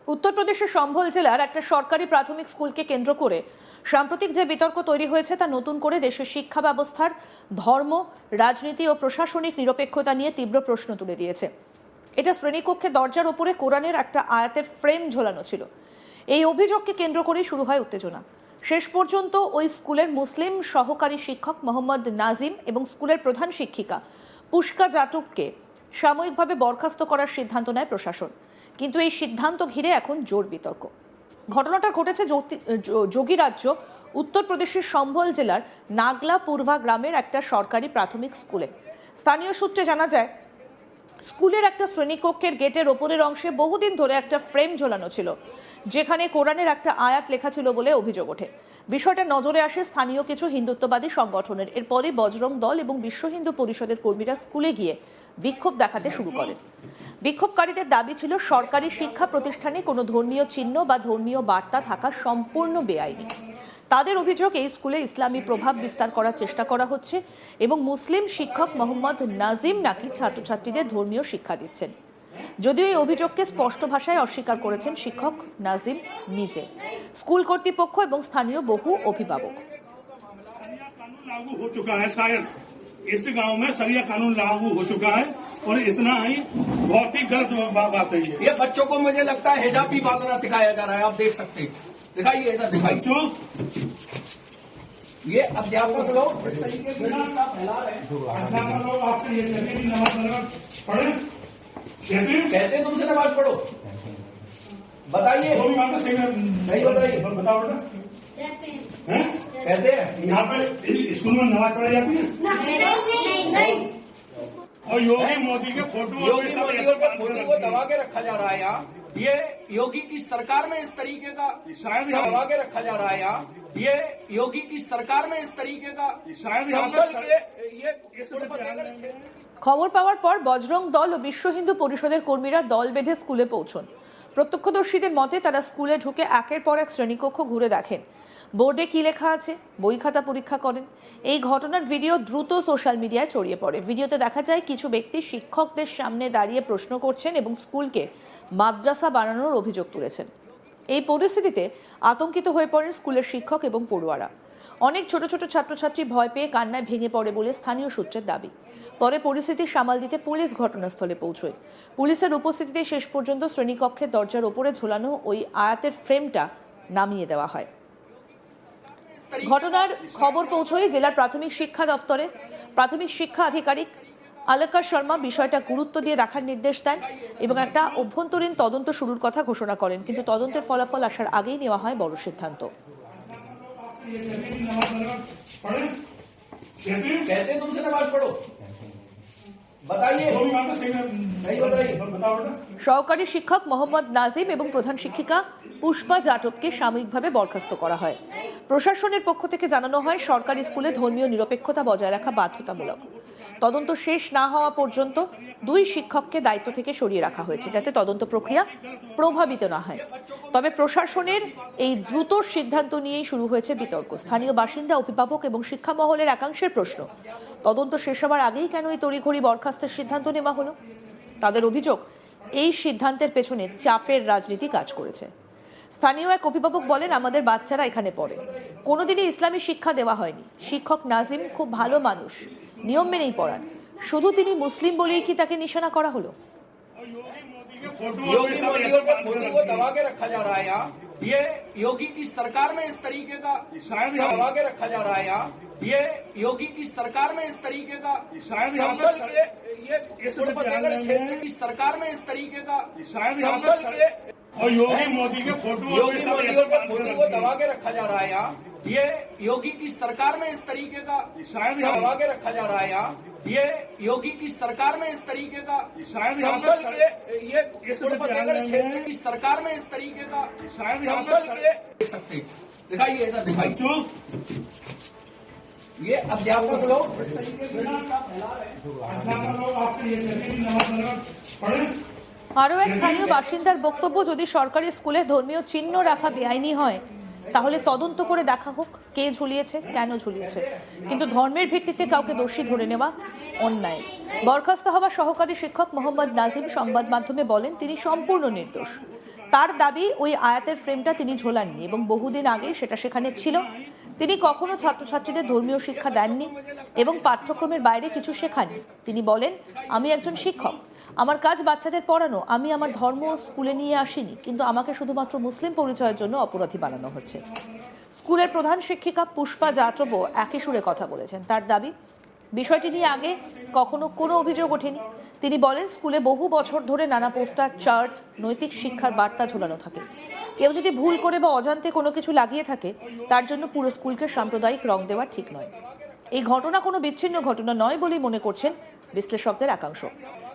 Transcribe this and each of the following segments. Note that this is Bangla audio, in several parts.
উত্তরপ্রদেশের সম্ভল জেলার একটা সরকারি প্রাথমিক স্কুলকে কেন্দ্র করে সাম্প্রতিক যে বিতর্ক তৈরি হয়েছে তা নতুন করে দেশের শিক্ষা ব্যবস্থার ধর্ম, রাজনীতি ও প্রশাসনিক নিরপেক্ষতা নিয়ে তীব্র প্রশ্ন তুলে দিয়েছে। এটা শ্রেণীকক্ষে দরজার ওপরে কোরআনের একটা আয়াতের ফ্রেম ঝোলানো ছিল। এই অভিযোগকে কেন্দ্র করেই শুরু হয় উত্তেজনা। শেষ পর্যন্ত ওই স্কুলের মুসলিম সহকারী শিক্ষক মোহাম্মদ নাজিম এবং স্কুলের প্রধান শিক্ষিকা পুষ্পা জাটককে সাময়িকভাবে বরখাস্ত করার সিদ্ধান্ত নেয় প্রশাসন। কিন্তু এই সিদ্ধান্ত ঘিরে এখন জোর বিতর্ক। ঘটনাটা ঘটেছে যোগীরাজ্য উত্তরপ্রদেশের সম্ভল জেলার নাগলা পূর্বা গ্রামের একটা সরকারি প্রাথমিক স্কুলে। স্থানীয় সূত্রে জানা যায়, স্কুলের একটা শ্রেণীকক্ষের গেটের ওপরের অংশে বহুদিন ধরে একটা ফ্রেম ঝোলানো ছিল, যেখানে কোরআনের একটা আয়াত লেখা ছিল বলে অভিযোগ ওঠে। বিষয়টা নজরে আসে স্থানীয় কিছু হিন্দুত্ববাদী সংগঠনের। এরপরে বজরং দল এবং বিশ্ব হিন্দু পরিষদের কর্মীরা স্কুলে গিয়ে বিক্ষোভ দেখাতে শুরু করেন। বিক্ষোভকারীদের দাবি ছিল সরকারি শিক্ষা প্রতিষ্ঠানে কোনো ধর্মীয় চিহ্ন বা ধর্মীয় বার্তা থাকা সম্পূর্ণ বেআইনি। তাদের অভিযোগ, এই স্কুলে ইসলামী প্রভাব বিস্তার করার চেষ্টা করা হচ্ছে এবং মুসলিম শিক্ষক মোহাম্মদ নাজিম নাকি ছাত্রছাত্রীদের ধর্মীয় শিক্ষা দিচ্ছেন। যদিও এই অভিযোগকে স্পষ্ট ভাষায় অস্বীকার করেছেন শিক্ষক নাজিম নিজে, স্কুল কর্তৃপক্ষ এবং স্থানীয় বহু অভিভাবক। इस गांव में शरिया कानून लागू हो चुका है और इतना ही बहुत ही गलत बात है। ये बच्चों को मुझे लगता है हिजाब भी बांधना सिखाया जा रहा है। आप देख सकते हैं, दिखाइए इधर दिखाइए। ये अध्यापक लोग इस तरीके से फैला रहे हैं। अध्यापक लोग आपसे ये कहते हैं कि नमाज पढ़े, कहते हैं तुमसे नमाज पढ़ो। बताइए, नहीं बताइए, बताओ बेटा। कहते हैं यहाँ पे स्कूल में नमाज पढ़ाई जाती है और योगी मोदी के फोटो को दबा के रखा जा रहा है यहाँ। ये योगी की सरकार में इस तरीके का दबा के रखा जा रहा है यहाँ। ये योगी की सरकार में इस तरीके का संभल के ये খবর পাওয়ার পর বজরং দল ও বিশ্ব হিন্দু পরিষদের কর্মীরা দল বেঁধে স্কুলে পৌঁছন। প্রত্যক্ষদর্শীদের মতে তারা স্কুলে ঢুকে একের পর এক শ্রেণীকক্ষ ঘুরে দেখেন, বোর্ডে কি লেখা আছে, বই খাতা পরীক্ষা করেন। এই ঘটনার ভিডিও দ্রুত সোশ্যাল মিডিয়ায় ছড়িয়ে পড়ে। ভিডিওতে দেখা যায় কিছু ব্যক্তি শিক্ষকদের সামনে দাঁড়িয়ে প্রশ্ন করছেন এবং স্কুলকে মাদ্রাসা বানানোর অভিযোগ তুলেছেন। এই পরিস্থিতিতে আতঙ্কিত হয়ে পড়েন স্কুলের শিক্ষক এবং পড়ুয়ারা। অনেক ছোট ছোট ছাত্রছাত্রী ভয় পেয়ে কান্নায় ভেঙে পড়ে বলে স্থানীয় সূত্রের দাবি। পরে পরিস্থিতি সামাল দিতে পুলিশ ঘটনাস্থলে পৌঁছয়। পুলিশের উপস্থিতিতে শেষ পর্যন্ত শ্রেণীকক্ষের দরজার ওপরে ঝোলানো ওই আয়াতের ফ্রেমটা নামিয়ে দেওয়া হয়। ঘটনার খবর পৌঁছয় জেলার প্রাথমিক শিক্ষা দফতরে। প্রাথমিক শিক্ষা আধিকারিক আলাকা শর্মা বিষয়টা গুরুত্ব দিয়ে দেখার নির্দেশ দেন এবং একটা অভ্যন্তরীণ তদন্ত শুরুর কথা ঘোষণা করেন। কিন্তু তদন্তের ফলাফল আসার আগেই নেওয়া হয় বড় সিদ্ধান্ত। कहते हैं तुमसे नमाज पढ़ो। बताइए, नहीं बताइए, बताओ। সহকারী শিক্ষক মোহাম্মদ নাজিম এবং প্রধান শিক্ষিকা পুষ্পা জাটককে সাময়িকভাবে বরখাস্ত করা হয়। প্রশাসনের পক্ষ থেকে জানানো হয়, সরকারি স্কুলে ধর্মীয় নিরপেক্ষতা বজায় রাখা বাধ্যতামূলক। তদন্ত শেষ না হওয়া পর্যন্ত দুই শিক্ষককে দায়িত্ব থেকে সরিয়ে রাখা হয়েছে, যাতে তদন্ত প্রক্রিয়া প্রভাবিত না হয়। তবে প্রশাসনের এই দ্রুত সিদ্ধান্ত নিয়েই শুরু হয়েছে বিতর্ক। স্থানীয় বাসিন্দা, অভিভাবক এবং শিক্ষা মহলের একাংশের প্রশ্ন, তদন্ত শেষ হওয়ার আগেই কেন এই তড়িঘড়ি বরখাস্তের সিদ্ধান্ত নেওয়া হলো? তাদের অভিযোগ, এই সিদ্ধান্তের পেছনে চাপের রাজনীতি কাজ করেছে। স্থানীয় এক অভিভাবক বলেন, আমাদের বাচ্চারা এখানে পড়ে, কোনোদিনই ইসলামী শিক্ষা দেওয়া হয়নি। শিক্ষক নাজিম খুব ভালো মানুষ, নিয়ম মেনেই পড়ান, শুধু তিনি মুসলিম বলেই কি তাকে নিশানা করা হলো? योगी मोदी के फोटो को दबा के रखा जा रहा है यहाँ। ये योगी की सरकार में इस तरीके का दबा के रखा जा रहा है यहाँ। ये योगी की सरकार में इस तरीके का संभल के ये क्षेत्र की सरकार में इस तरीके का संभल के और योगी मोदी के फोटो को दबा के रखा जा रहा है यहाँ। ये योगी की सरकार में इस तरीके का दबा के रखा जा रहा है यहाँ। ये योगी की सरकार में इस तरीके का संभल के ये क्षेत्र की सरकार में इस तरीके का संभल के देख सकते हैं, दिखाइए इधर दिखाइए। ये अध्यापक लोग इस तरीके से फैला रहे हैं। अध्यापक लोग आपसे ये कहते हैं कि नमाज पढ़े। আরও এক স্থানীয় বাসিন্দার বক্তব্য, যদি সরকারি স্কুলে ধর্মীয় চিহ্ন রাখা বেআইনি হয় তাহলে তদন্ত করে দেখা হোক কে ঝুলিয়েছে, কেন ঝুলিয়েছে, কিন্তু ধর্মের ভিত্তিতে কাউকে দোষী ধরে নেওয়া অন্যায়। বরখাস্ত হওয়া সহকারী শিক্ষক মোহাম্মদ নাজিম সংবাদ মাধ্যমে বলেন, তিনি সম্পূর্ণ নির্দোষ। তার দাবি ওই আয়াতের ফ্রেমটা তিনি ঝোলাননি এবং বহুদিন আগে সেটা সেখানে ছিল। তিনি কখনো ছাত্রছাত্রীদের ধর্মীয় শিক্ষা দেননি এবং পাঠ্যক্রমের বাইরে কিছু শেখাননি। তিনি বলেন, আমি একজন শিক্ষক, আমার কাজ বাচ্চাদের পড়ানো, আমি আমার ধর্ম স্কুলে নিয়ে আসিনি, কিন্তু আমাকে শুধুমাত্র মুসলিম পরিচয়ের জন্য অপরাধী বানানো হচ্ছে। স্কুলের প্রধান শিক্ষিকা পুষ্পা যাটবও একই সুরে কথা বলেছেন। তার দাবি, বিষয়টি নিয়ে আগে কখনো কোনো অভিযোগ ওঠেনি। তিনি বলেন, স্কুলে বহু বছর ধরে নানা পোস্টার, চার্ট, নৈতিক শিক্ষার বার্তা ঝোলানো থাকে। কেউ যদি ভুল করে বা অজান্তে কোনো কিছু লাগিয়ে থাকে, তার জন্য পুরো স্কুলকে সাম্প্রদায়িক রং দেওয়া ঠিক নয়। এই ঘটনা কোনো বিচ্ছিন্ন ঘটনা নয় বলেই মনে করছেন বিশ্লেষকদের একাংশ।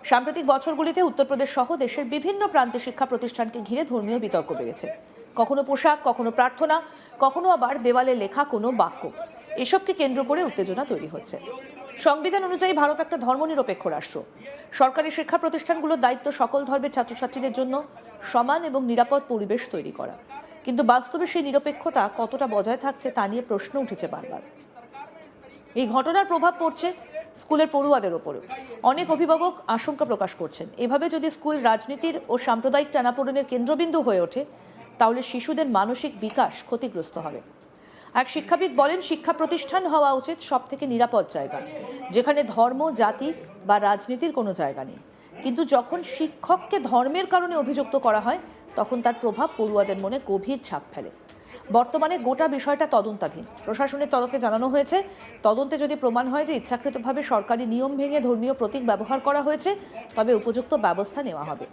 সাম্প্রতিক বছরগুলিতে উত্তরপ্রদেশ সহ দেশের বিভিন্ন প্রান্তে শিক্ষা প্রতিষ্ঠানকে ঘিরে ধর্মীয় বিতর্ক বেড়েছে। কখনো পোশাক, কখনো প্রার্থনা, কখনো আবার দেওয়ালে লেখা কোনো বাক্য, এসবকে কেন্দ্র করে উত্তেজনা তৈরি হচ্ছে। সংবিধান অনুযায়ী ভারত একটা ধর্মনিরপেক্ষ রাষ্ট্র। সরকারি শিক্ষা প্রতিষ্ঠানগুলোর দায়িত্ব সকল ধর্মের ছাত্রছাত্রীদের জন্য সমান এবং নিরাপদ পরিবেশ তৈরি করা। কিন্তু বাস্তবে সেই নিরপেক্ষতা কতটা বজায় থাকছে তা নিয়ে প্রশ্ন উঠেছে বারবার। এই ঘটনার প্রভাব পড়ছে স্কুলের পড়ুয়াদের ওপরেও। অনেক অভিভাবক আশঙ্কা প্রকাশ করছেন, এভাবে যদি স্কুল রাজনীতির ও সাম্প্রদায়িক টানাপোড়েনের কেন্দ্রবিন্দু হয়ে ওঠে, তাহলে শিশুদের মানসিক বিকাশ ক্ষতিগ্রস্ত হবে। এক শিক্ষাবিদ বলেন, শিক্ষা প্রতিষ্ঠান হওয়া উচিত সব থেকে নিরাপদ জায়গা, যেখানে ধর্ম, জাতি বা রাজনীতির কোনো জায়গা নেই। কিন্তু যখন শিক্ষককে ধর্মের কারণে অভিযুক্ত করা হয়, তখন তার প্রভাব পড়ুয়াদের মনে গভীর ছাপ ফেলে। বর্তমানে গোটা বিষয়টা তদন্তাধীন। প্রশাসনের তরফে জানানো হয়েছে, তদন্তে যদি প্রমাণ হয় যে ইচ্ছাকৃতভাবে সরকারি নিয়ম ভেঙে ধর্মীয় প্রতীক ব্যবহার করা হয়েছে, তবে উপযুক্ত ব্যবস্থা নেওয়া হবে।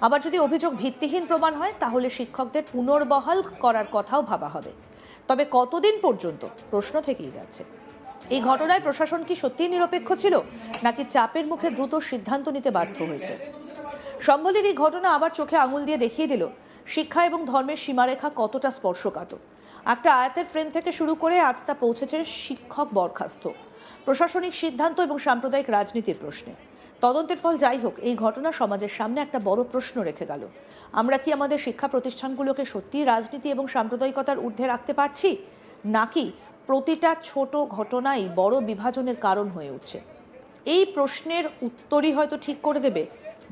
আবার যদি অভিযোগ ভিত্তিহীন প্রমাণ হয়, তাহলে শিক্ষকদের পুনর্বহাল করার কথাও ভাবা হবে। তবে কতদিন পর্যন্ত, প্রশ্ন থেকেই যাচ্ছে। এই ঘটনায় প্রশাসন কি সত্যিই নিরপেক্ষ ছিল, নাকি চাপের মুখে দ্রুত সিদ্ধান্ত নিতে বাধ্য হয়েছে? সম্বলের এই ঘটনা আবার চোখে আঙুল দিয়ে দেখিয়ে দিল শিক্ষা এবং ধর্মের সীমারেখা কতটা স্পর্শকাতর। একটা আয়াতের ফ্রেম থেকে শুরু করে আজ তা পৌঁছেছে শিক্ষক বরখাস্ত, প্রশাসনিক সিদ্ধান্ত এবং সাম্প্রদায়িক রাজনীতির প্রশ্নে। তদন্তের ফল যাই হোক, এই ঘটনা সমাজের সামনে একটা বড় প্রশ্ন রেখে গেল। আমরা কি আমাদের শিক্ষা প্রতিষ্ঠানগুলোকে সত্যিই রাজনীতি এবং সাম্প্রদায়িকতার ঊর্ধ্বে রাখতে পারছি, নাকি প্রতিটা ছোট ঘটনাই বড় বিভাজনের কারণ হয়ে উঠছে? এই প্রশ্নের উত্তরই হয়তো ঠিক করে দেবে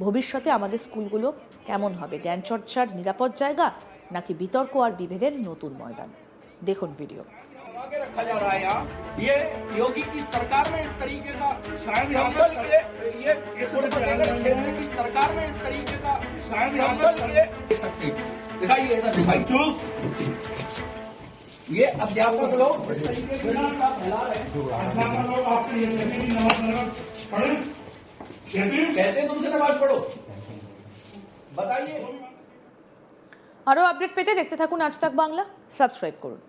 ভবিষ্যতে আমাদের স্কুলগুলো কেমন হবে, জ্ঞানচর্চার নিরাপদ জায়গা নাকি বিতর্ক আর বিভেদের নতুন ময়দান। দেখুন ভিডিও। आगे रखा जा रहा है यहाँ। ये योगी की सरकार में इस तरीके का संभल के ये फतेहगढ़ क्षेत्र की सरकार में इस तरीके का संभल के दे सकते। दिखाइए, इधर दिखाइए। ये अध्यापक लोग इस तरीके से फैला रहे हैं। कहते तुमसे नमाज पढ़ो, बताइए। আরও আপডেট পেতে দেখতে থাকুন আজ তাক বাংলা, সাবস্ক্রাইব করুন।